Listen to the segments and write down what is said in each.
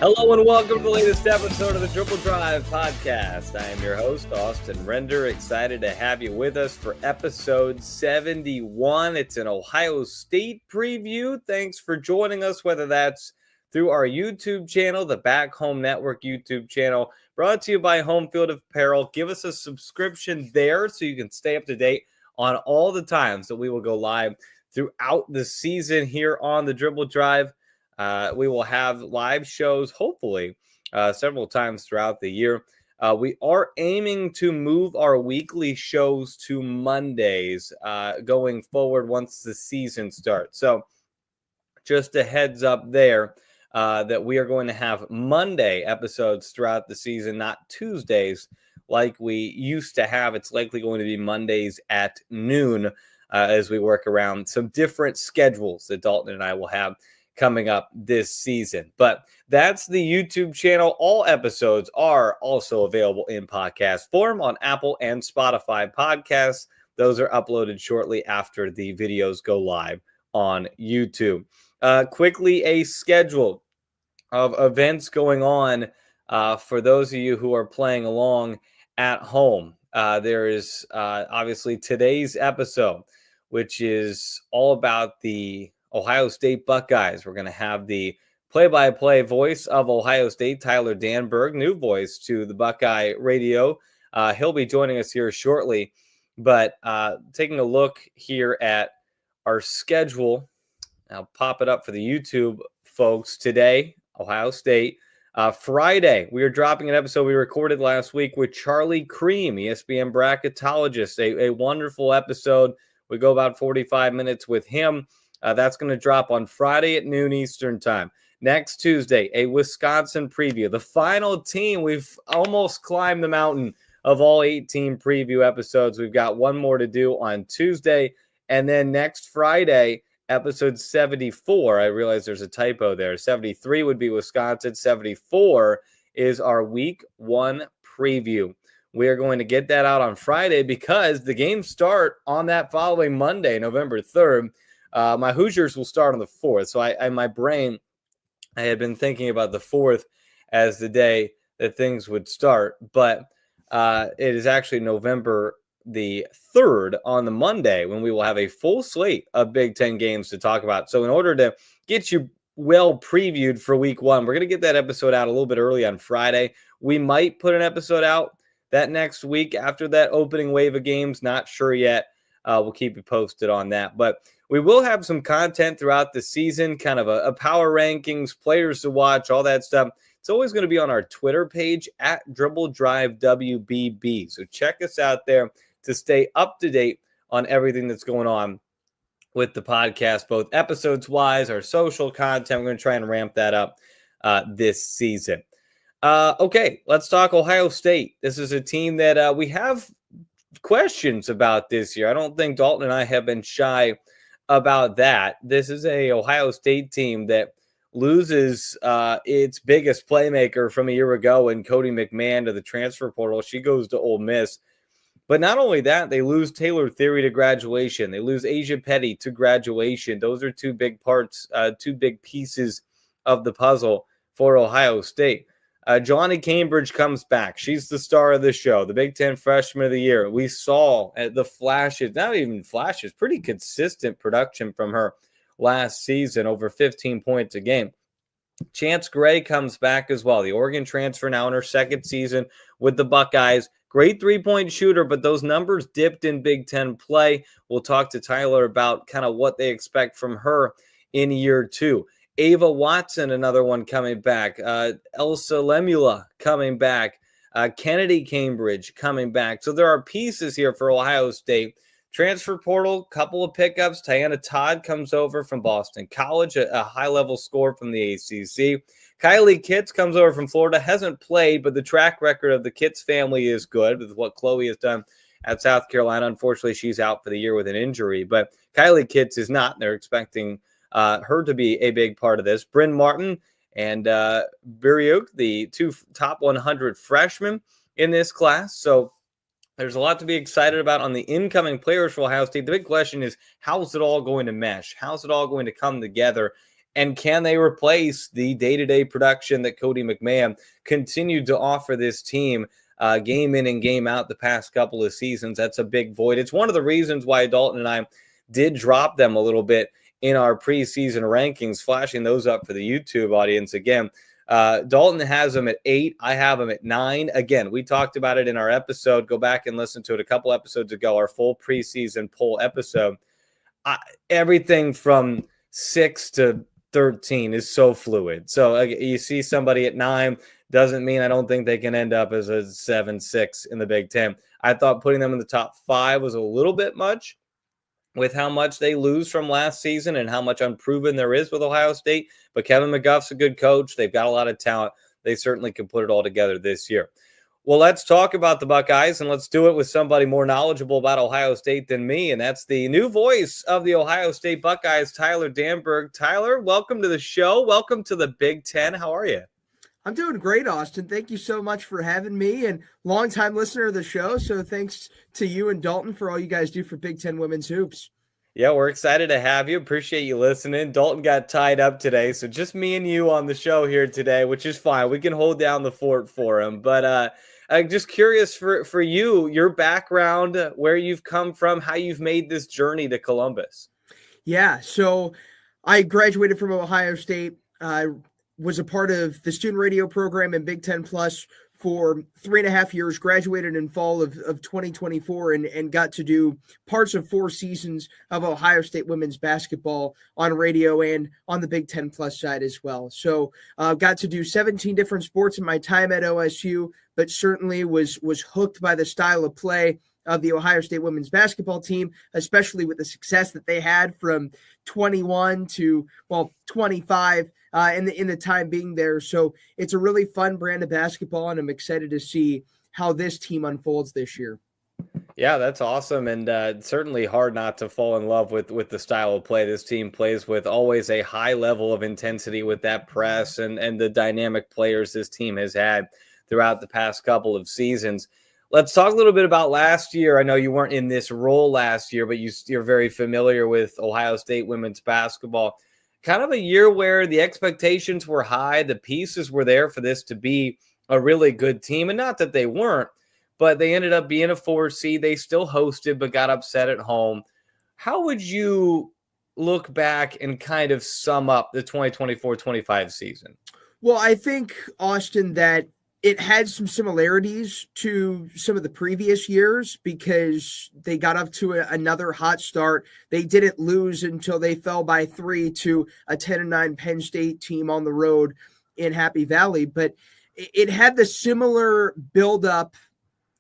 Hello and welcome to the latest episode of the Dribble Drive podcast. I am your host, Austin Render. Excited to have you with us for episode 71. It's an Ohio State preview. Thanks for joining us, whether that's through our YouTube channel, the Back Home Network YouTube channel, brought to you by Home Field Apparel. Give us a subscription there so you can stay up to date on all the times that we will go live throughout the season here on the Dribble Drive. We will have live shows, hopefully, several times throughout the year. We are aiming to move our weekly shows to Mondays going forward once the season starts. So just a heads up there that we are going to have Monday episodes throughout the season, not Tuesdays like we used to have. It's likely going to be Mondays at noon as we work around some different schedules that Dalton and I will have coming up this season. But that's the YouTube channel. All episodes are also available in podcast form on Apple and Spotify podcasts. Those are uploaded shortly after the videos go live on YouTube. Quickly, a schedule of events going on for those of you who are playing along at home. There is obviously today's episode, which is all about the Ohio State Buckeyes. We're going to have the play-by-play voice of Ohio State, Tyler Danburg, new voice to the Buckeye radio. He'll be joining us here shortly. But taking a look here at our schedule, I'll pop it up for the YouTube folks today, Ohio State. Friday, we are dropping an episode we recorded last week with Charlie Cream, ESPN bracketologist, a wonderful episode. We go about 45 minutes with him. That's going to drop on Friday at noon Eastern time. Next Tuesday, a Wisconsin preview. The final team. We've almost climbed the mountain of all 18 preview episodes. We've got one more to do on Tuesday. And then next Friday, episode 74. I realize there's a typo there. 73 would be Wisconsin. 74 is our week one preview. We are going to get that out on Friday because the games start on that following Monday, November 3rd. My Hoosiers will start on the 4th. So in my brain, I had been thinking about the 4th as the day that things would start. But it is actually November the 3rd on the Monday when we will have a full slate of Big Ten games to talk about. So in order to get you well previewed for week one, we're going to get that episode out a little bit early on Friday. We might put an episode out that next week after that opening wave of games. Not sure yet. We'll keep you posted on that. But we will have some content throughout the season, kind of a power rankings, players to watch, all that stuff. It's always going to be on our Twitter page at Dribble Drive WBB. So check us out there to stay up to date on everything that's going on with the podcast, both episodes-wise, our social content. We're going to try and ramp that up this season. Okay, let's talk Ohio State. This is a team that we have questions about this year. I don't think Dalton and I have been shy about that. This is a Ohio State team that loses its biggest playmaker from a year ago in Cody McMahon to the transfer portal. She goes to Ole Miss. But not only that, they lose Taylor Theory to graduation. They lose Asia Petty to graduation. Those are two big parts, two big pieces of the puzzle for Ohio State. Johnny Cambridge comes back. She's the star of the show, the Big Ten Freshman of the Year. We saw the flashes, not even flashes, pretty consistent production from her last season, over 15 points a game. Chance Gray comes back as well. The Oregon transfer now in her second season with the Buckeyes. Great three-point shooter, but those numbers dipped in Big Ten play. We'll talk to Tyler about kind of what they expect from her in year two. Ava Watson, another one coming back. Elsa Lemula coming back. Kennedy Cambridge coming back. So there are pieces here for Ohio State. Transfer portal, couple of pickups. Tiana Todd comes over from Boston College, a high-level score from the ACC. Kylie Kitts comes over from Florida, hasn't played, but the track record of the Kitts family is good with what Chloe has done at South Carolina. Unfortunately, she's out for the year with an injury, but Kylie Kitts is not. They're expecting her to be a big part of this. Bryn Martin and Buriuk, the two top 100 freshmen in this class. So there's a lot to be excited about on the incoming players for Ohio State. The big question is, how's it all going to mesh? How's it all going to come together And can they replace the day-to-day production that Cody McMahon continued to offer this team game in and game out the past couple of seasons? That's a big void. It's one of the reasons why Dalton and I did drop them a little bit in our preseason rankings, flashing those up for the YouTube audience again. Dalton has them at 8. I have them at 9. Again, we talked about it in our episode. Go back and listen to it a couple episodes ago, our full preseason poll episode. Everything from 6 to 13 is so fluid. So you see somebody at 9 doesn't mean I don't think they can end up as a 7-6 in the Big Ten. I thought putting them in the top 5 was a little bit much with how much they lose from last season and how much unproven there is with Ohio State. But Kevin McGuff's a good coach. They've got a lot of talent. They certainly can put it all together this year. Well, let's talk about the Buckeyes, and let's do it with somebody more knowledgeable about Ohio State than me, and that's the new voice of the Ohio State Buckeyes, Tyler Danburg. Tyler, welcome to the show. Welcome to the Big Ten. How are you? I'm doing great, Austin. Thank you so much for having me, and longtime listener of the show, so thanks to you and Dalton for all you guys do for Big Ten women's hoops. Yeah, we're excited to have you. Appreciate you listening. Dalton got tied up today, so just me and you on the show here today, which is fine. We can hold down the fort for him, but I'm just curious for you, your background, where you've come from, how you've made this journey to Columbus. Yeah, so I graduated from Ohio State. I was a part of the student radio program in Big Ten Plus for 3.5 years, graduated in fall of 2024, and got to do parts of 4 seasons of Ohio State women's basketball on radio and on the Big Ten Plus side as well. So got to do 17 different sports in my time at OSU, but certainly was hooked by the style of play of the Ohio State women's basketball team, especially with the success that they had from 21 to 25 in the time being there. So it's a really fun brand of basketball, and I'm excited to see how this team unfolds this year. Yeah, that's awesome, and certainly hard not to fall in love with the style of play this team plays with. Always a high level of intensity with that press and the dynamic players this team has had throughout the past couple of seasons. Let's talk a little bit about last year. I know you weren't in this role last year, but you're very familiar with Ohio State women's basketball. Kind of a year where the expectations were high. The pieces were there for this to be a really good team. And not that they weren't, but they ended up being a 4 seed. They still hosted, but got upset at home. How would you look back and kind of sum up the 2024-25 season? Well, I think, Austin, that it had some similarities to some of the previous years because they got up to another hot start. They didn't lose until they fell by 3 to a 10-9 Penn State team on the road in Happy Valley. But it had the similar buildup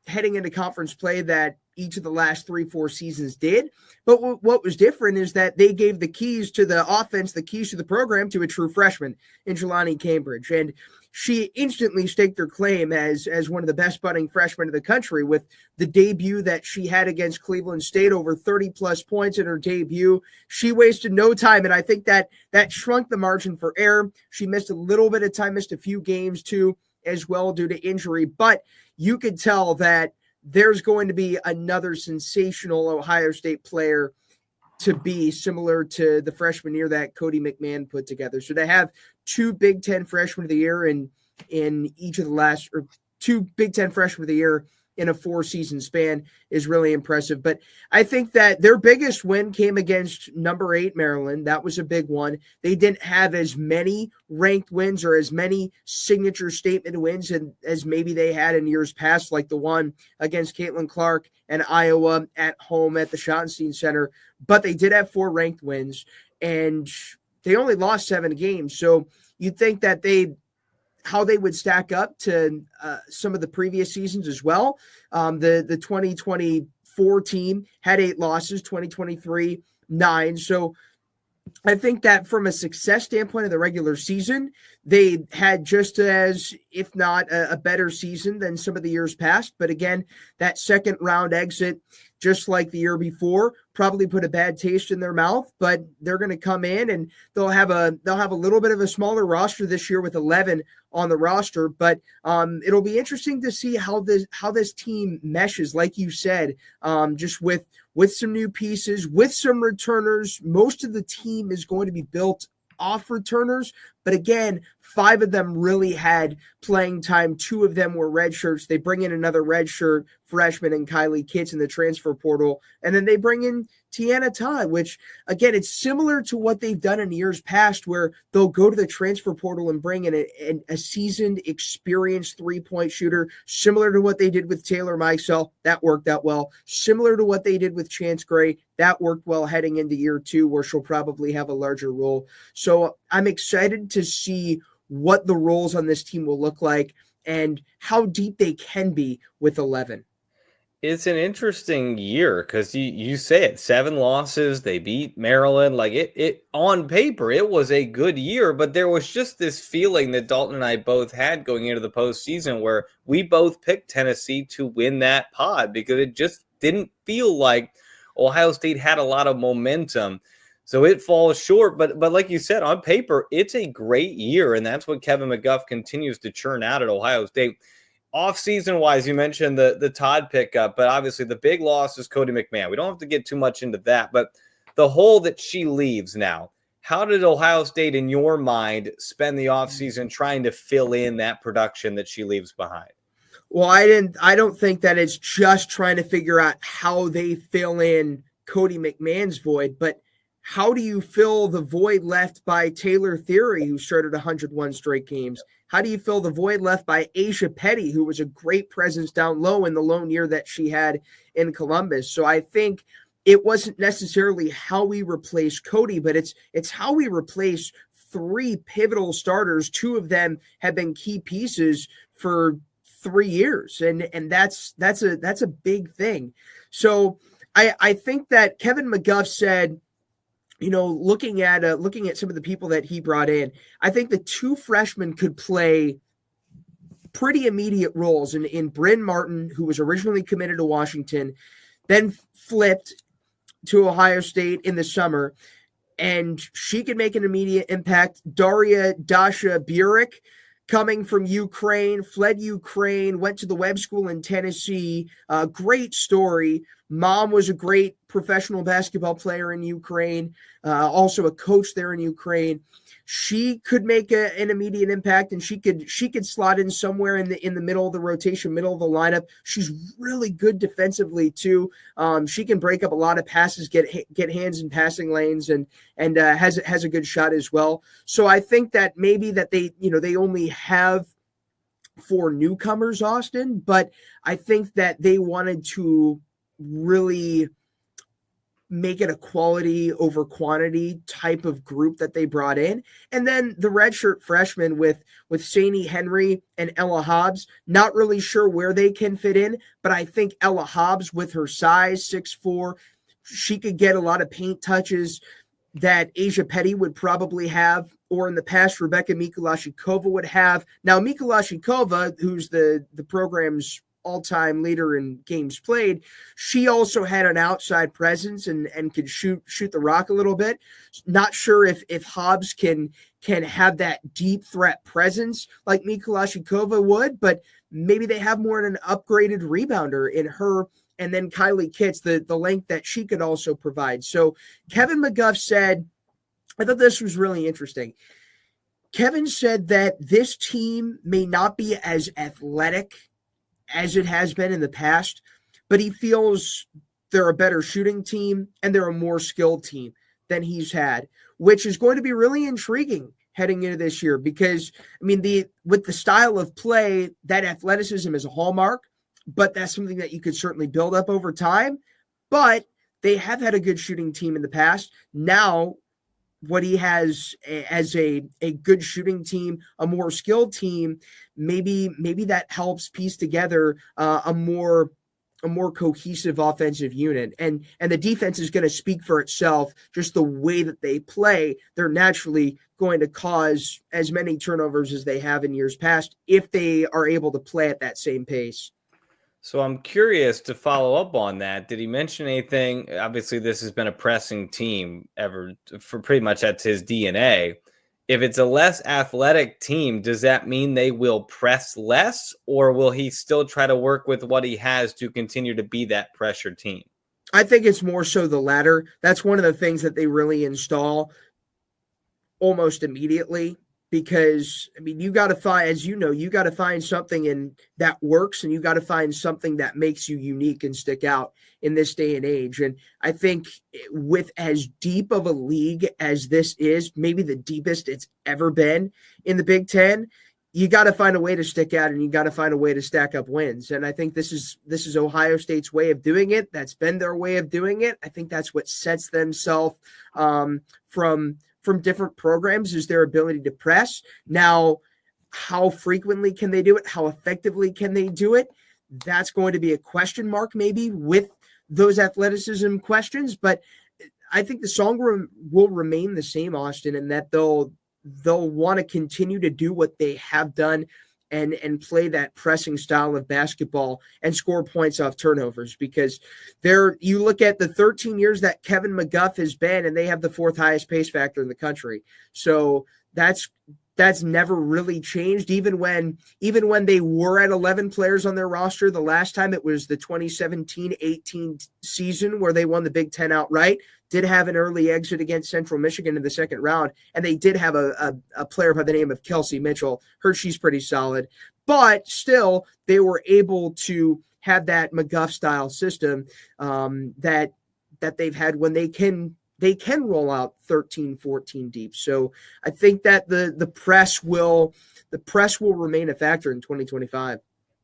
heading into conference play that each of the last 3-4 seasons did. But what was different is that they gave the keys to the offense, the keys to the program, to a true freshman in Jelani Cambridge. And she instantly staked her claim as one of the best budding freshmen in the country with the debut that she had against Cleveland State, over 30-plus points in her debut. She wasted no time, and I think that shrunk the margin for error. She missed a little bit of time, missed a few games too as well due to injury, but you could tell that there's going to be another sensational Ohio State player to be similar to the freshman year that Cody McMahon put together. So to have 2 Big Ten freshmen of the year in each of the last, or 2 Big Ten freshmen of the year in a 4-season span is really impressive. But I think that their biggest win came against number 8 Maryland. That was a big one. They didn't have as many ranked wins or as many signature statement wins as maybe they had in years past, like the one against Caitlin Clark and Iowa at home at the Schottenstein Center. But they did have 4 ranked wins, and they only lost 7 games. So you'd think that how they would stack up to some of the previous seasons as well. The 2024 team had 8 losses, 2023, 9. So I think that from a success standpoint of the regular season, they had just as, if not a better season than some of the years past. But again, that second round exit, just like the year before, probably put a bad taste in their mouth, but they're going to come in and they'll have a little bit of a smaller roster this year with 11 on the roster. But it'll be interesting to see how this team meshes, like you said, just with some new pieces, with some returners. Most of the team is going to be built off returners, but again, 5 of them really had playing time. 2 of them were red shirts. They bring in another red shirt freshman and Kylie Kitts in the transfer portal, and then they bring in Tiana Todd, which, again, it's similar to what they've done in years past where they'll go to the transfer portal and bring in a seasoned, experienced three-point shooter, similar to what they did with Taylor Meixel. That worked out well. Similar to what they did with Chance Gray. That worked well heading into year 2 where she'll probably have a larger role. So I'm excited to see what the roles on this team will look like and how deep they can be with 11. It's an interesting year because you say it, 7 losses, they beat Maryland. Like it on paper, it was a good year, but there was just this feeling that Dalton and I both had going into the postseason where we both picked Tennessee to win that pod because it just didn't feel like Ohio State had a lot of momentum. So it falls short, but like you said, on paper, it's a great year, and that's what Kevin McGuff continues to churn out at Ohio State. Off-season wise, you mentioned the Todd pickup, but obviously the big loss is Cody McMahon. We don't have to get too much into that, but the hole that she leaves now, how did Ohio State, in your mind, spend the offseason trying to fill in that production that she leaves behind? Well, I don't think that it's just trying to figure out how they fill in Cody McMahon's void, but how do you fill the void left by Taylor Theory, who started 101 straight games? How do you fill the void left by Asia Petty, who was a great presence down low in the lone year that she had in Columbus? So I think it wasn't necessarily how we replace Cody, but it's how we replace 3 pivotal starters. 2 of them have been key pieces for 3 years, and that's a big thing. So I think that Kevin McGuff said, you know, looking at some of the people that he brought in, I think the 2 freshmen could play pretty immediate roles in Bryn Martin, who was originally committed to Washington, then flipped to Ohio State in the summer, and she could make an immediate impact. Daria Dasha Burek, coming from Ukraine, fled Ukraine, went to the Webb School in Tennessee. Great story. Mom was a great professional basketball player in Ukraine, also a coach there in Ukraine. She could make an immediate impact, and she could slot in somewhere in the middle of the rotation, middle of the lineup. She's really good defensively too. She can break up a lot of passes, get hands in passing lanes, and has a good shot as well. So I think that maybe that they only have 4 newcomers, Austin, but I think that they wanted to really make it a quality over quantity type of group that they brought in. And then the redshirt freshmen with Sani Henry and Ella Hobbs, not really sure where they can fit in, but I think Ella Hobbs, with her size, 6'4", she could get a lot of paint touches that Asia Petty would probably have, or in the past, Rebecca Mikulashikova would have. Now, Mikulashikova, who's the program's all-time leader in games played, she also had an outside presence and could shoot the rock a little bit. Not sure if Hobbs can have that deep threat presence like Mikulashikova would, but maybe they have more in an upgraded rebounder in her, and then Kylie Kitts, the length that she could also provide. So Kevin McGuff said, I thought this was really interesting. Kevin said that this team may not be as athletic as it has been in the past, but he feels they're a better shooting team and they're a more skilled team than he's had, which is going to be really intriguing heading into this year because, I mean, with the style of play, that athleticism is a hallmark, but that's something that you could certainly build up over time. But they have had a good shooting team in the past. Now, what he has as a good shooting team, a more skilled team, maybe that helps piece together a more cohesive offensive unit. And the defense is going to speak for itself. Just the way that they play, they're naturally going to cause as many turnovers as they have in years past if they are able to play at that same pace. So I'm curious to follow up on that. Did he mention anything? Obviously, this has been a pressing team ever for pretty much that's his DNA. If it's a less athletic team, does that mean they will press less, or will he still try to work with what he has to continue to be that pressure team? I think it's more so the latter. That's one of the things that they really install. almost immediately, because I mean, you got to find, as you know, you got to find something that works, and you got to find something that makes you unique and stick out in this day and age. And I think with as deep of a league as this is, maybe the deepest it's ever been in the Big Ten, you got to find a way to stick out, and you got to find a way to stack up wins. And I think this is Ohio State's way of doing it. That's been their way of doing it. I think that's what sets themselves from different programs, is their ability to press. Now, how frequently can they do it? How effectively can they do it? That's going to be a question mark, maybe, with those athleticism questions. But I think the song will remain the same, Austin, and that they'll want to continue to do what they have done and play that pressing style of basketball and score points off turnovers. Because you look at the 13 years that Kevin McGuff has been, and they have the 4th highest pace factor in the country. So that's never really changed. Even when they were at 11 players on their roster, the last time it was the 2017-18 season where they won the Big Ten outright, did have an early exit against Central Michigan in the second round, and they did have a player by the name of Kelsey Mitchell. Heard she's pretty solid, but still they were able to have that McGuff-style system that they've had when they can roll out 13, 14 deep. So I think that the press will remain a factor in 2025.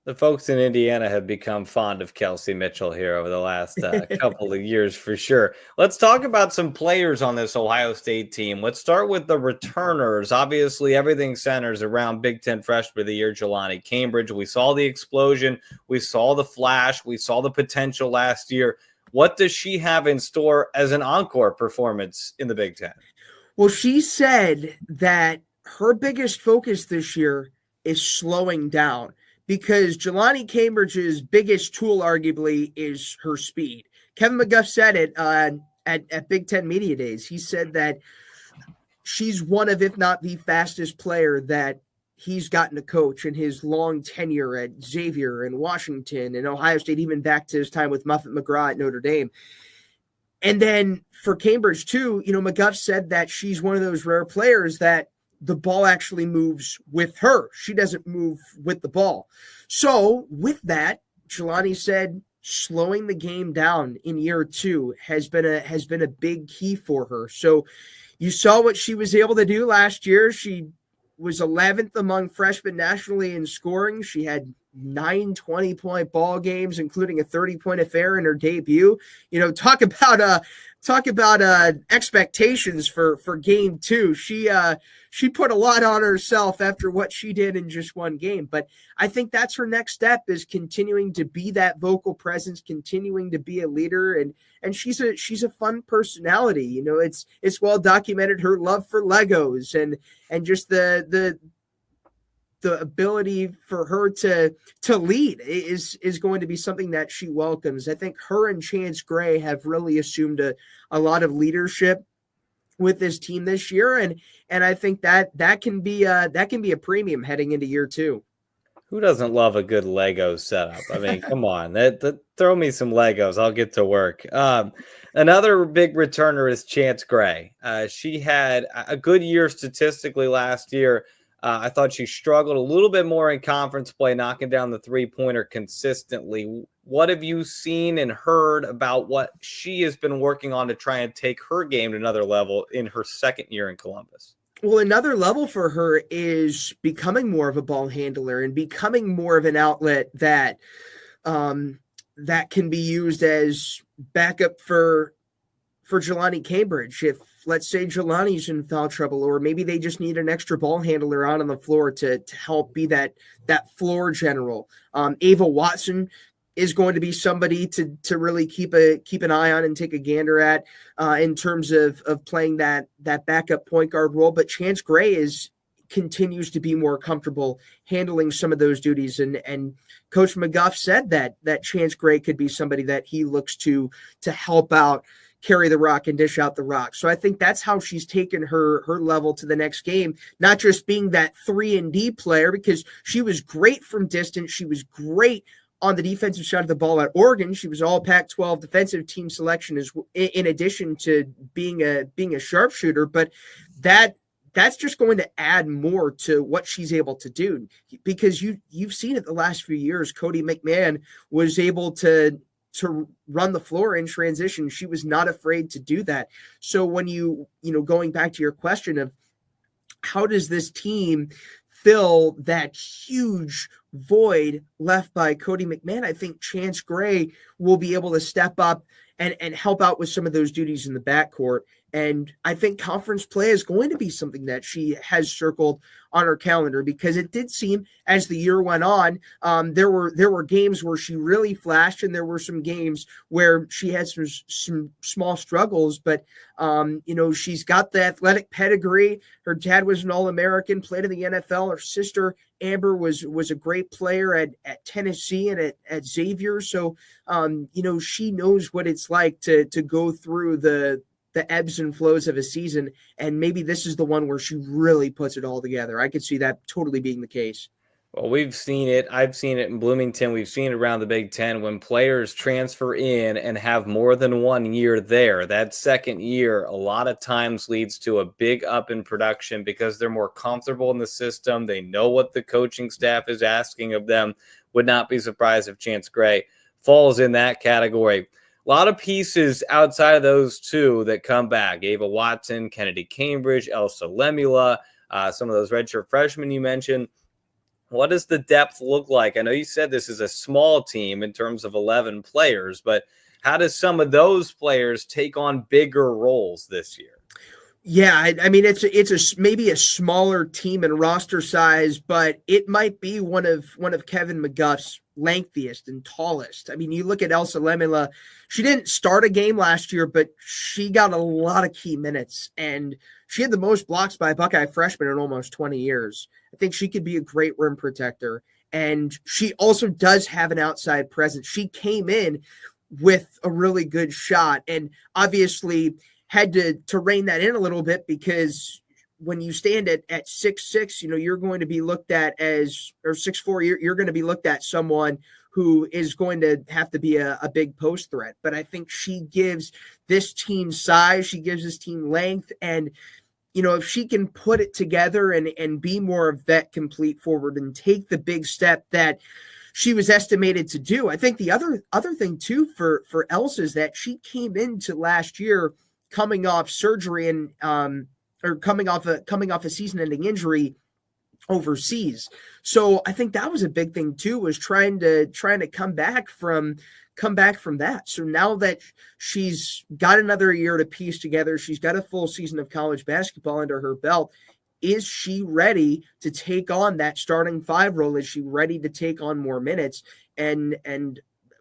The folks in Indiana have become fond of Kelsey Mitchell here over the last couple of years, for sure. Let's talk about some players on this Ohio State team. Let's start with the returners. Obviously, everything centers around Big Ten freshman of the year, Jelani Cambridge. We saw the explosion. We saw the flash. We saw the potential last year. What does she have in store as an encore performance in the Big Ten? Well, she said that her biggest focus this year is slowing down, because Jelani Cambridge's biggest tool, arguably, is her speed. Kevin McGuff said it at Big Ten Media Days. He said that she's one of, if not the fastest player that he's gotten to coach in his long tenure at Xavier and Washington and Ohio State, even back to his time with Muffet McGraw at Notre Dame. And then for Cambridge, too, McGuff said that she's one of those rare players that the ball actually moves with her. She doesn't move with the ball. So with that, Jelani said slowing the game down in year 2 has been a big key for her. So you saw what she was able to do last year. She was 11th among freshmen nationally in scoring. She had 9 20-point ball games, including a 30-point affair in her debut. Talk about expectations for game 2. She put a lot on herself after what she did in just one game. But I think that's her next step, is continuing to be that vocal presence, continuing to be a leader. And she's a fun personality. It's well documented, her love for Legos and just the ability for her to lead is going to be something that she welcomes. I think her and Chance Gray have really assumed a lot of leadership with this team this year, and I think that can be a premium heading into year 2. Who doesn't love a good Lego setup? I mean, come on, throw me some Legos, I'll get to work. Another big returner is Chance Gray. She had a good year statistically last year. I thought she struggled a little bit more in conference play, knocking down the three-pointer consistently. What have you seen and heard about what she has been working on to try and take her game to another level in her second year in Columbus? Well, another level for her is becoming more of a ball handler and becoming more of an outlet that can be used as backup for Jelani Cambridge. If, let's say, Jelani's in foul trouble, or maybe they just need an extra ball handler out on the floor to help be that floor general. Ava Watson is going to be somebody to really keep an eye on and take a gander at in terms of playing that backup point guard role. But Chance Gray continues to be more comfortable handling some of those duties. And Coach McGuff said that Chance Gray could be somebody that he looks to help out, carry the rock and dish out the rock. So I think that's how she's taken her level to the next game, not just being that 3-and-D player, because she was great from distance. She was great on the defensive side of the ball at Oregon. She was all Pac-12 defensive team selection, in addition to being a sharpshooter. But that that's just going to add more to what she's able to do, because you've seen it the last few years. Cody McMahon was able to run the floor in transition. She was not afraid to do that. So when going back to your question of how does this team fill that huge void left by Cody McMahon, I think Chance Gray will be able to step up and help out with some of those duties in the backcourt. And I think conference play is going to be something that she has circled on her calendar, because it did seem as the year went on, there were games where she really flashed, and there were some games where she had some small struggles. But she's got the athletic pedigree. Her dad was an All-American, played in the NFL. Her sister Amber was a great player at Tennessee and at Xavier. So she knows what it's like to go through the ebbs and flows of a season, and maybe this is the one where she really puts it all together. I could see that totally being the case. Well, we've seen it. I've seen it in Bloomington. We've seen it around the Big Ten when players transfer in and have more than 1 year there. That second year, a lot of times leads to a big up in production because they're more comfortable in the system. They know what the coaching staff is asking of them. Would not be surprised if Chance Gray falls in that category. A lot of pieces outside of those two that come back. Ava Watson, Kennedy Cambridge, Elsa Lemula, some of those redshirt freshmen you mentioned. What does the depth look like? I know you said this is a small team in terms of 11 players, but how does some of those players take on bigger roles this year? Yeah, I mean, it's maybe a smaller team in roster size, but it might be one of Kevin McGuff's lengthiest and tallest. I mean, you look at Elsa Lemula, she didn't start a game last year, but she got a lot of key minutes, and she had the most blocks by a Buckeye freshman in almost 20 years. I think she could be a great rim protector, and she also does have an outside presence. She came in with a really good shot, and obviously had to rein that in a little bit, because when you stand at 6'6", you're going to be looked at as, or 6'4", you're going to be looked at someone who is going to have to be a big post threat. But I think she gives this team size, she gives this team length, and if she can put it together and be more of that complete forward and take the big step that she was estimated to do. I think the other thing too for Elsa is that she came into last year coming off surgery and coming off a season-ending injury overseas. So I think that was a big thing too, was trying to come back from that. So now that she's got another year to piece together, she's got a full season of college basketball under her belt. Is she ready to take on that starting five role? Is she ready to take on more minutes? And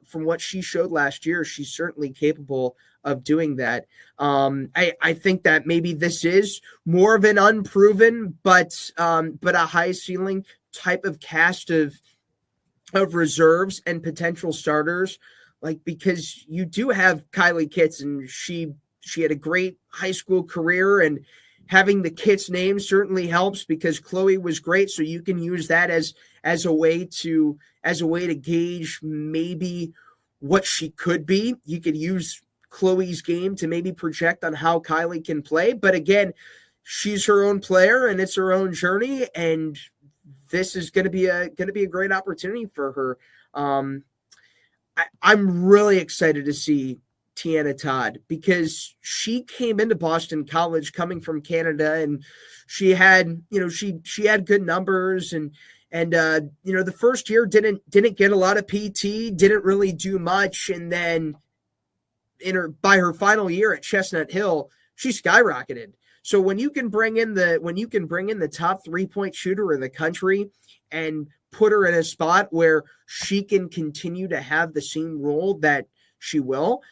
from what she showed last year, she's certainly capable of doing that. I think that maybe this is more of an unproven, but a high ceiling type of cast of reserves and potential starters, because you do have Kylie Kitts, and she had a great high school career, and having the Kitts name certainly helps because Chloe was great. So you can use that as a way to gauge maybe what she could be. You could use Chloe's game to maybe project on how Kylie can play. But again, she's her own player and it's her own journey. And this is going to be a great opportunity for her. I'm really excited to see Tiana Todd, because she came into Boston College coming from Canada, and she had good numbers, and the first year didn't get a lot of PT, didn't really do much, and then by her final year at Chestnut Hill, she skyrocketed. So when you can bring in the top 3-point shooter in the country and put her in a spot where she can continue to have the same role that she will,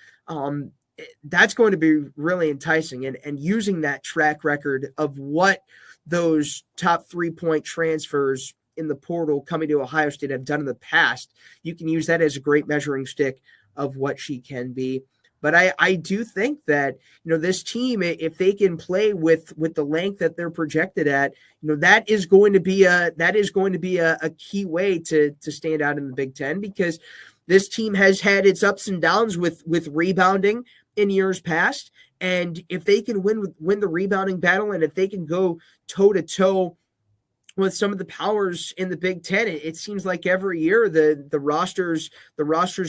that's going to be really enticing. And using that track record of what those top 3-point transfers in the portal coming to Ohio State have done in the past, you can use that as a great measuring stick of what she can be. But I do think that, this team, if they can play with the length that they're projected at, that is going to be a key way to stand out in the Big Ten, because this team has had its ups and downs with rebounding in years past. And if they can win the rebounding battle, and if they can go toe to toe with some of the powers in the Big Ten, it seems like every year the rosters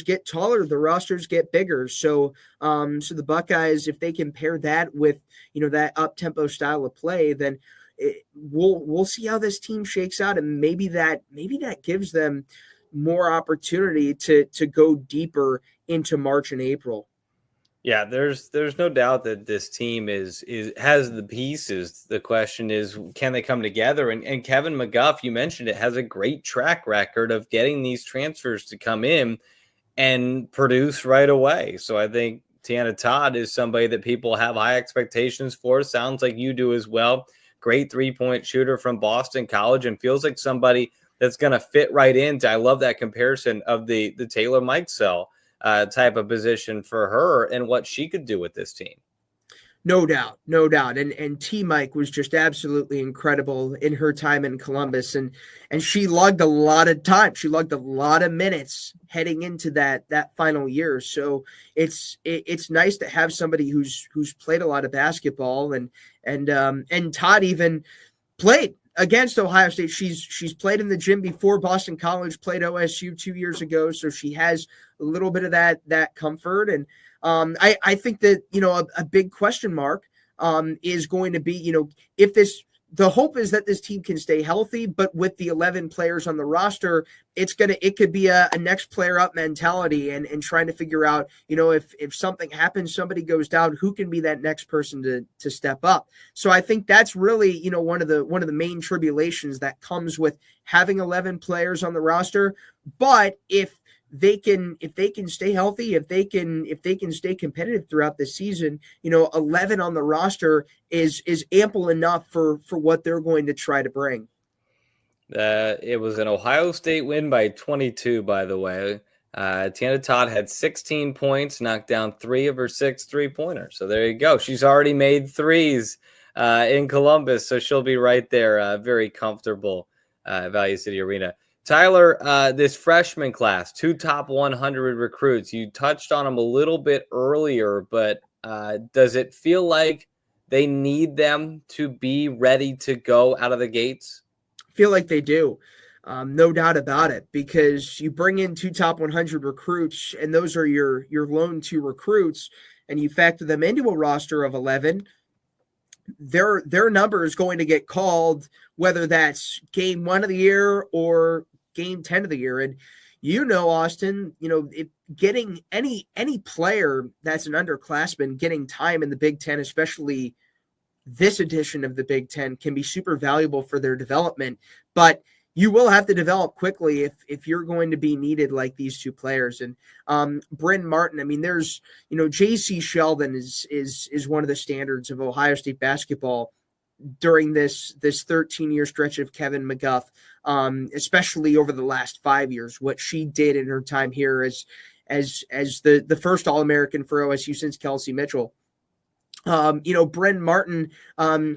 get taller, the rosters get bigger. So the Buckeyes, if they can pair that with that up tempo style of play, then we'll see how this team shakes out, and maybe that gives them more opportunity to go deeper into March and April. Yeah, there's no doubt that this team has the pieces. The question is, can they come together? And Kevin McGuff, you mentioned it, has a great track record of getting these transfers to come in and produce right away. So I think Tiana Todd is somebody that people have high expectations for. Sounds like you do as well. Great 3-point shooter from Boston College, and feels like somebody that's going to fit right into. I love that comparison of the Taylor Mikesell type of position for her and what she could do with this team. No doubt. And T Mike was just absolutely incredible in her time in Columbus. And she logged a lot of time. She logged a lot of minutes heading into that final year. So it's nice to have somebody who's played a lot of basketball, and Todd even played against Ohio State. She's played in the gym before. Boston College, played OSU 2 years ago. So she has a little bit of that comfort. And I think that, a big question mark is going to be, if the hope is that this team can stay healthy, but with the 11 players on the roster, it could be a next player up mentality, and trying to figure out, if something happens, somebody goes down, who can be that next person to step up. So I think that's really, one of the main tribulations that comes with having 11 players on the roster. But if they can stay healthy, if they can stay competitive throughout the season, 11 on the roster is ample enough for what they're going to try to bring. It was an Ohio State win by 22, by the way. Tiana Todd had 16 points, knocked down 3 of her 6 3-pointers. So there you go. She's already made threes in Columbus, so she'll be right there, very comfortable at Value City Arena. Tyler, this freshman class, 2 top 100 recruits. You touched on them a little bit earlier, but does it feel like they need them to be ready to go out of the gates? I feel like they do. No doubt about it, because you bring in 2 top 100 recruits, and those are your lone 2 recruits, and you factor them into a roster of 11. Their number is going to get called, whether that's game 1 of the year or game 10 of the year. And Austin, getting any player that's an underclassman getting time in the Big Ten, especially this edition of the Big Ten, can be super valuable for their development. But you will have to develop quickly if you're going to be needed like these 2 players. And Bryn Martin, there's, J.C. Sheldon is one of the standards of Ohio State basketball during this 13-year stretch of Kevin McGuff, especially over the last 5 years. What she did in her time here as the first All-American for OSU since Kelsey Mitchell. Bryn Martin,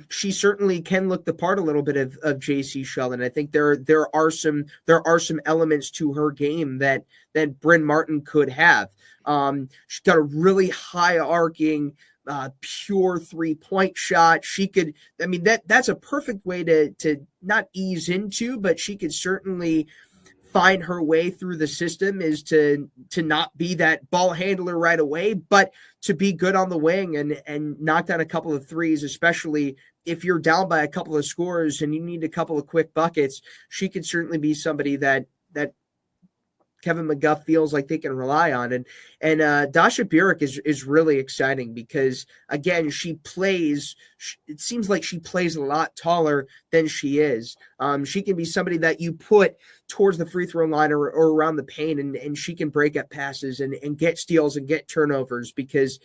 she certainly can look the part a little bit of J.C. Sheldon. I think there are some elements to her game that Bryn Martin could have. She's got a really high arcing, pure 3-point shot. She could, that's a perfect way to not ease into, but she could certainly find her way through the system, is to not be that ball handler right away, but to be good on the wing and knock down a couple of threes, especially if you're down by a couple of scores and you need a couple of quick buckets. She could certainly be somebody that Kevin McGuff feels like they can rely on. And Dasha Burek is really exciting because, again, it seems like she plays a lot taller than she is. She can be somebody that you put towards the free throw line or around the paint, and she can break up passes and get steals and get turnovers, because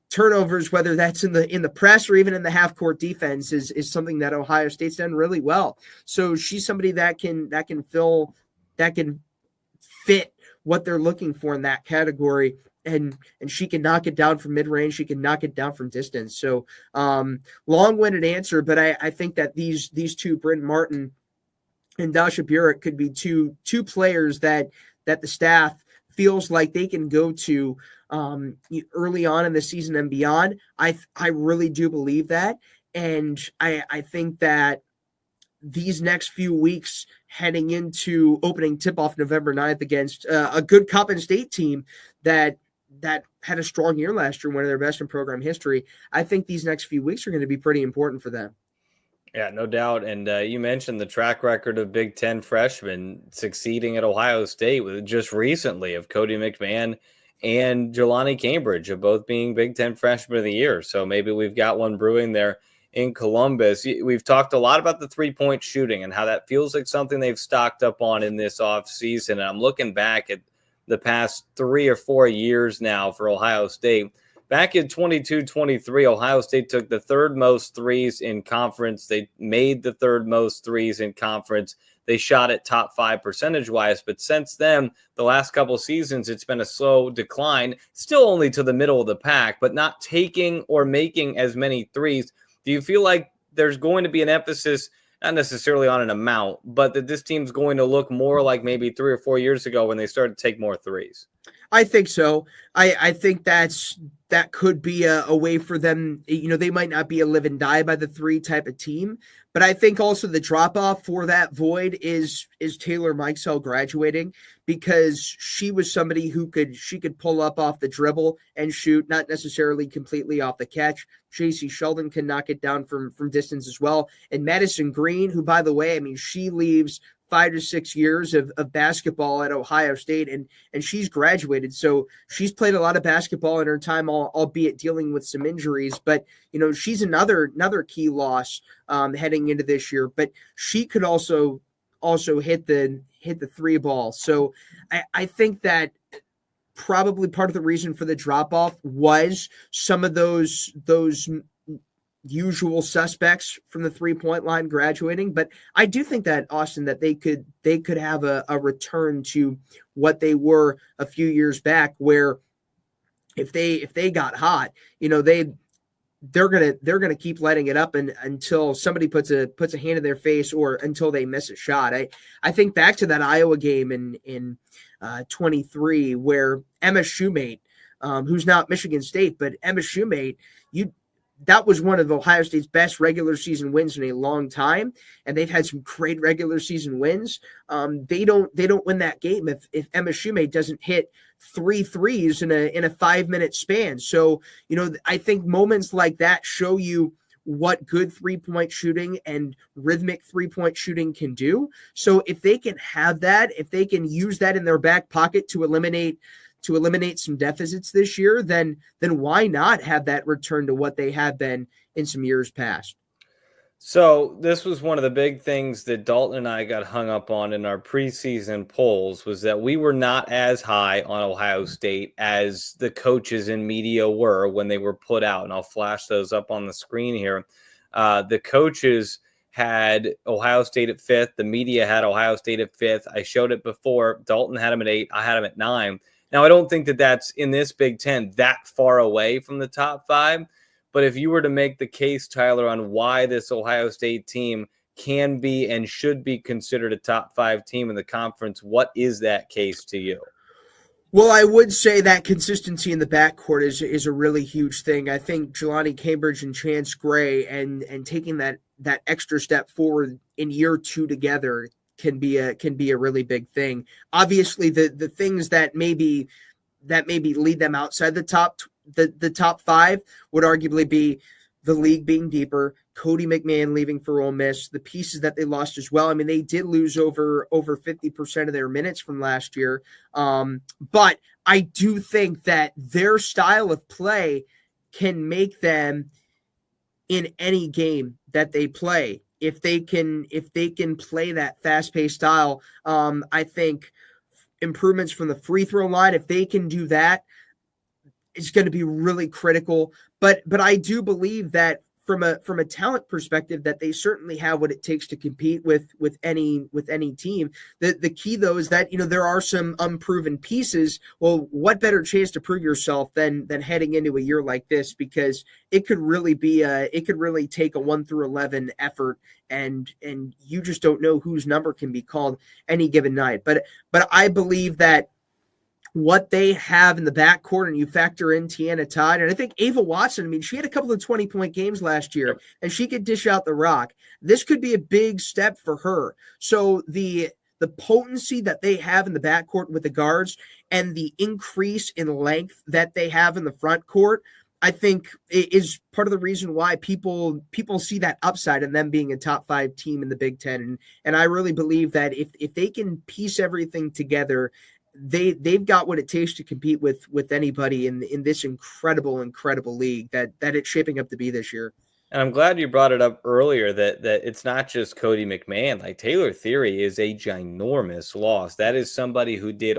turnovers, whether that's in the press or even in the half court defense, is something that Ohio State's done really well. So she's somebody that can fit what they're looking for in that category, and she can knock it down from mid-range. She can knock it down from distance. So long-winded answer, but I think that these 2, Bryn Martin and Dasha Burek, could be two players that the staff feels like they can go to early on in the season and beyond. I really do believe that. And I think that these next few weeks heading into opening tip-off November 9th against a good Coppin State team that had a strong year last year, one of their best in program history. I think these next few weeks are going to be pretty important for them. Yeah, no doubt. And you mentioned the track record of Big Ten freshmen succeeding at Ohio State with just recently of Cody McMahon and Jelani Cambridge of both being Big Ten freshmen of the year. So maybe we've got one brewing there in Columbus. We've talked a lot about the 3-point shooting and how that feels like something they've stocked up on in this offseason. And I'm looking back at the past 3 or 4 years now for Ohio State. Back in 22-23, Ohio State took the third most threes in conference. They made the third most threes in conference. They shot at top 5 percentage-wise. But since then, the last couple seasons, it's been a slow decline. Still only to the middle of the pack, but not taking or making as many threes. Do you feel like there's going to be an emphasis, not necessarily on an amount, but that this team's going to look more like maybe 3 or 4 years ago when they started to take more threes? I think so. I think that could be a way for them. They might not be a live and die by the 3 type of team, but I think also the drop off for that void is Taylor Mikesell graduating, because she was somebody who could pull up off the dribble and shoot, not necessarily completely off the catch. JC Sheldon can knock it down from distance as well. And Madison Green, who, by the way, I mean, she leaves 5 to 6 years of basketball at Ohio State, and she's graduated. So she's played a lot of basketball in her time, albeit dealing with some injuries. But, she's another key loss heading into this year. But she could also hit the 3 ball. So I think that probably part of the reason for the drop-off was some of those usual suspects from the 3-point line graduating. But I do think that, Austin, that they could have a return to what they were a few years back, where if they got hot, they're gonna keep letting it up until somebody puts a hand in their face or until they miss a shot. I think back to that Iowa game in 23, where Emma Shoemate, who's now at Michigan State, but Emma Shoemate, that was one of Ohio State's best regular season wins in a long time, and they've had some great regular season wins. They don't win that game if Emma Shoemate doesn't hit 3 threes in a 5-minute span. So I think moments like that show you what good 3-point shooting and rhythmic 3-point shooting can do. So if they can have that, if they can use that in their back pocket to eliminate some deficits this year, then why not have that return to what they have been in some years past? So this was one of the big things that Dalton and I got hung up on in our preseason polls, was that we were not as high on Ohio State as the coaches and media were when they were put out. And I'll flash those up on the screen here. The coaches had Ohio State at 5th. The media had Ohio State at 5th. I showed it before. Dalton had them at 8. I had them at 9. Now, I don't think that that's in this Big Ten that far away from the top 5. But if you were to make the case, Tyler, on why this Ohio State team can be and should be considered a top 5 team in the conference, what is that case to you? Well, I would say that consistency in the backcourt is a really huge thing. I think Jelani Cambridge and Chance Gray and taking that extra step forward in year 2 together can be a really big thing. Obviously, the things that maybe lead them outside the top 5 would arguably be the league being deeper, Cody McMahon leaving for Ole Miss, the pieces that they lost as well. I mean, they did lose over 50% of their minutes from last year. But I do think that their style of play can make them in any game that they play. If they can play that fast-paced style, I think improvements from the free throw line, if they can do that, it's going to be really critical. But I do believe that from a talent perspective, that they certainly have what it takes to compete with any team. The key though is that there are some unproven pieces. Well, what better chance to prove yourself than heading into a year like this, because it could really take a 1 through 11 effort, and you just don't know whose number can be called any given night. But I believe that what they have in the backcourt, and you factor in Tiana Todd, and I think Ava Watson, I mean, she had a couple of 20-point games last year, and she could dish out the rock. This could be a big step for her. So the potency that they have in the backcourt with the guards and the increase in length that they have in the front court, I think is part of the reason why people see that upside in them being a top 5 team in the Big Ten. And I really believe that if they can piece everything together, they've got what it takes to compete with anybody in this incredible league that it's shaping up to be this year. And I'm glad you brought it up earlier that it's not just Cody McMahon. Like, Taylor Theory is a ginormous loss. That is somebody who did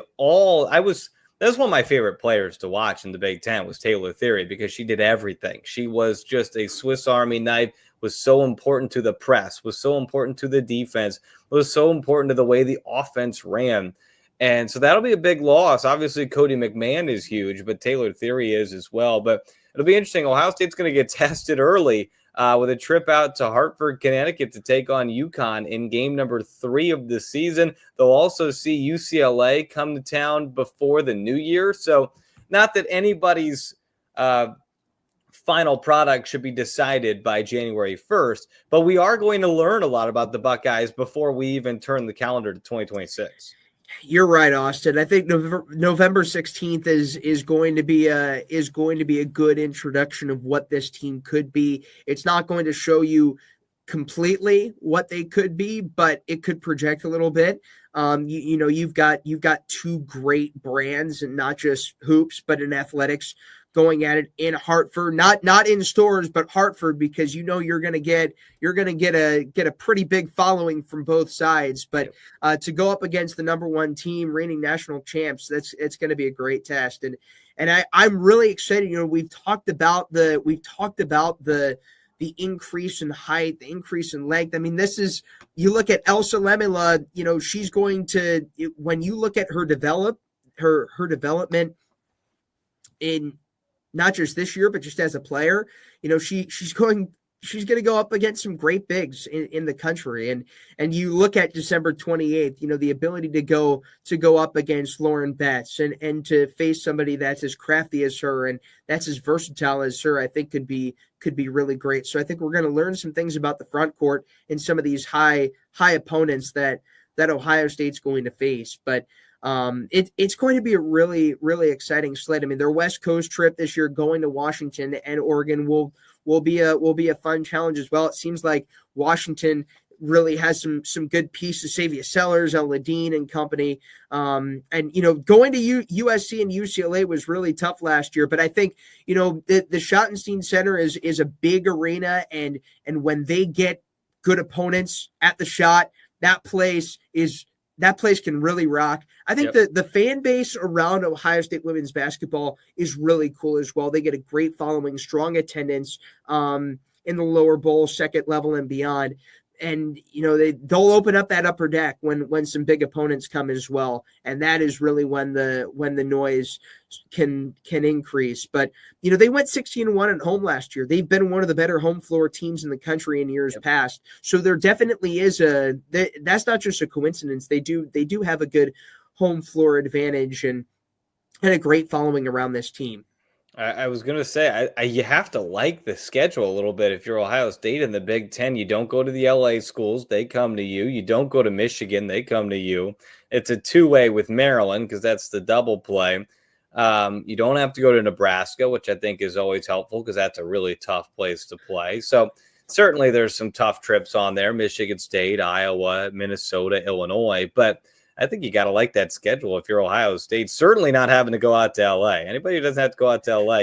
that's one of my favorite players to watch in the Big Ten was Taylor Theory, because she did everything. She was just a Swiss Army knife, was so important to the press, was so important to the defense, was so important to the way the offense ran. And so that'll be a big loss. Obviously, Cody McMahon is huge, but Taylor Theory is as well. But it'll be interesting. Ohio State's going to get tested early with a trip out to Hartford, Connecticut to take on UConn in game number 3 of the season. They'll also see UCLA come to town before the new year. So not that anybody's final product should be decided by January 1st, but we are going to learn a lot about the Buckeyes before we even turn the calendar to 2026. You're right, Austin. I think November 16th is going to be a good introduction of what this team could be. It's not going to show you completely what they could be, but it could project a little bit. You've got 2 great brands, and not just hoops, but in athletics, going at it in Hartford, not in stores, but Hartford, because you're going to get a pretty big following from both sides. But to go up against the number 1 team, reigning national champs, it's going to be a great test. And I'm really excited. We've talked about the increase in height, the increase in length. I mean, you look at Elsa Lemela, she's going to, when you look at her development in not just this year, but just as a player, she's going to go up against some great bigs in the country. And you look at December 28th, the ability to go up against Lauren Betts and to face somebody that's as crafty as her and that's as versatile as her, I think could be really great. So I think we're going to learn some things about the front court and some of these high opponents that Ohio State's going to face. But it's going to be a really, really exciting slate. I mean, their West Coast trip this year, going to Washington and Oregon, will be a fun challenge as well. It seems like Washington really has some good pieces, Savia Sellers, El Ladine and company. And going to USC and UCLA was really tough last year, but I think the Schottenstein Center is a big arena, and when they get good opponents at the Schott, that place can really rock. I think the fan base around Ohio State women's basketball is really cool as well. They get a great following, strong attendance in the lower bowl, second level and beyond. And, they'll open up that upper deck when some big opponents come as well. And that is really when the noise can increase. But, they went 16-1 at home last year. They've been one of the better home floor teams in the country in years past. So there definitely is that's not just a coincidence. They do have a good home floor advantage and a great following around this team. I was going to say, you have to like the schedule a little bit. If you're Ohio State in the Big Ten, you don't go to the LA schools, they come to you. You don't go to Michigan, they come to you. It's a 2-way with Maryland because that's the double play. You don't have to go to Nebraska, which I think is always helpful because that's a really tough place to play. So certainly there's some tough trips on there, Michigan State, Iowa, Minnesota, Illinois. But I think you got to like that schedule if you're Ohio State. Certainly not having to go out to LA. Anybody who doesn't have to go out to LA,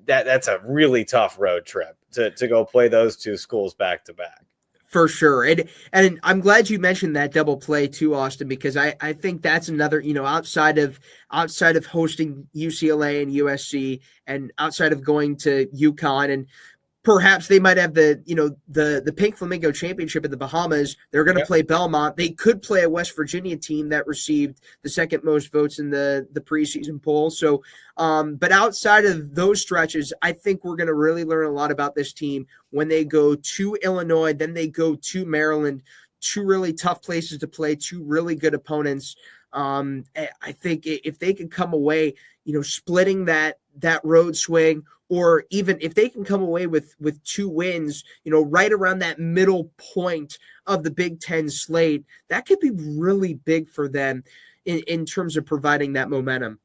that's a really tough road trip to go play those 2 schools back to back. For sure. And I'm glad you mentioned that double play too, Austin, because I think that's another, outside of hosting UCLA and USC and outside of going to UConn, and perhaps they might have the Pink Flamingo Championship in the Bahamas. They're going to play Belmont. They could play a West Virginia team that received the second most votes in the preseason poll. So, but outside of those stretches, I think we're going to really learn a lot about this team when they go to Illinois, then they go to Maryland, 2 really tough places to play, 2 really good opponents. I think if they can come away, splitting that road swing, or even if they can come away with 2 wins, right around that middle point of the Big Ten slate, that could be really big for them in terms of providing that momentum.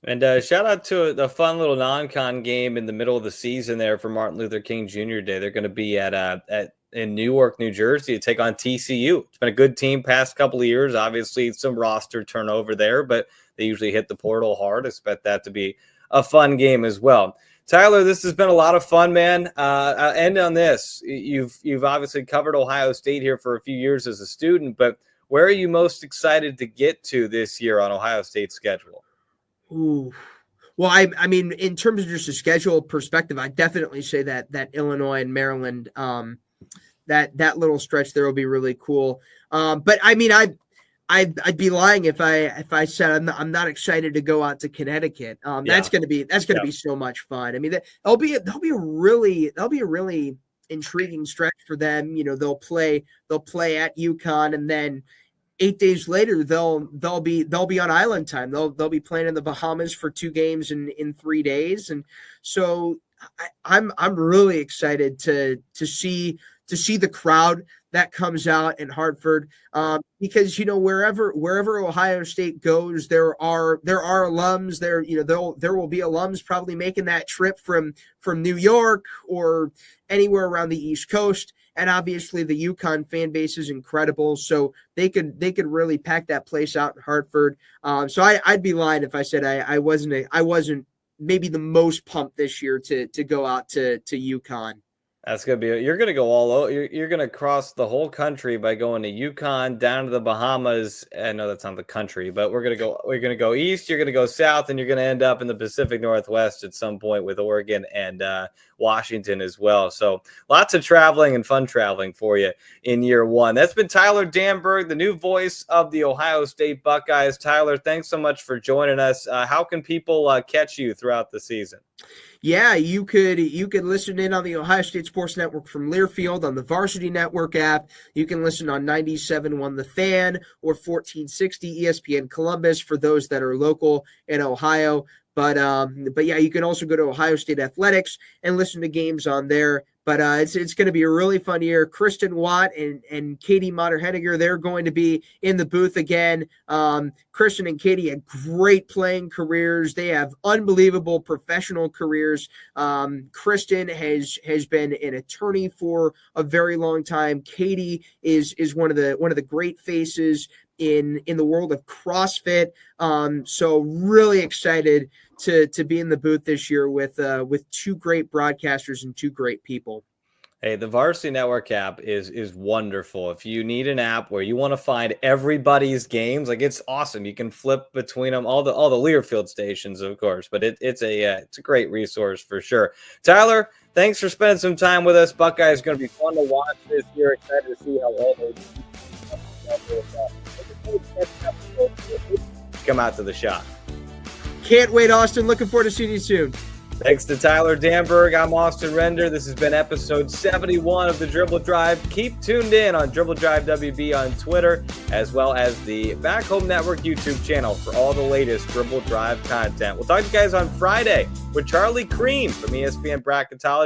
And shout out to the fun little non-con game in the middle of the season there for Martin Luther King Jr. Day. They're going to be in Newark, New Jersey to take on TCU. It's been a good team past couple of years. Obviously, some roster turnover there, but they usually hit the portal hard. Expect that to be a fun game as well. Tyler, this has been a lot of fun, man. I'll end on this. You've obviously covered Ohio State here for a few years as a student, but where are you most excited to get to this year on Ohio State's schedule? Ooh. Well, I mean, in terms of just a schedule perspective, I definitely say that Illinois and Maryland, that little stretch there will be really cool. But I mean, I'd be lying if I said I'm not excited to go out to Connecticut. That's gonna be so much fun. I mean, that'll be a really intriguing stretch for them. They'll play at UConn, and then 8 days later they'll be on island time. They'll be playing in the Bahamas for 2 games in 3 days, and so I'm really excited to see the crowd that comes out in Hartford, because wherever Ohio State goes, there are alums there. There will be alums probably making that trip from New York or anywhere around the East Coast. And obviously the UConn fan base is incredible, so they could really pack that place out in Hartford. So I'd be lying if I said I wasn't maybe the most pumped this year to go out to UConn. That's going to be, you're going to go all over. You're going to cross the whole country by going to UConn, down to the Bahamas. I know that's not the country, but we're going to go east, you're going to go south, and you're going to end up in the Pacific Northwest at some point with Oregon and Washington as well. So lots of traveling and fun traveling for you in year one. That's been Tyler Danburg, the new voice of the Ohio State Buckeyes. Tyler, thanks so much for joining us. How can people catch you throughout the season? Yeah, you could listen in on the Ohio State Sports Network from Learfield on the Varsity Network app. You can listen on 97.1 The Fan or 1460 ESPN Columbus for those that are local in Ohio. But yeah, you can also go to Ohio State Athletics and listen to games on there. But it's going to be a really fun year. Kristen Watt and Katie Motter-Henniger, they're going to be in the booth again. Kristen and Katie had great playing careers. They have unbelievable professional careers. Kristen has been an attorney for a very long time. Katie is one of the great faces in the world of CrossFit. So really excited to be in the booth this year with 2 great broadcasters and 2 great people. Hey, the Varsity Network app is wonderful. If you need an app where you want to find everybody's games, like, it's awesome. You can flip between them, all the Learfield stations, of course, but it's a great resource for sure. Tyler, thanks for spending some time with us. Buckeyes going to be fun to watch this year. Excited to see how all those come out to the shop. Can't wait, Austin. Looking forward to seeing you soon. Thanks to Tyler Danburg. I'm Austin Render. This has been episode 71 of the Dribble Drive. Keep tuned in on Dribble Drive WB on Twitter, as well as the Back Home Network YouTube channel for all the latest Dribble Drive content. We'll talk to you guys on Friday with Charlie Cream from ESPN Bracketology.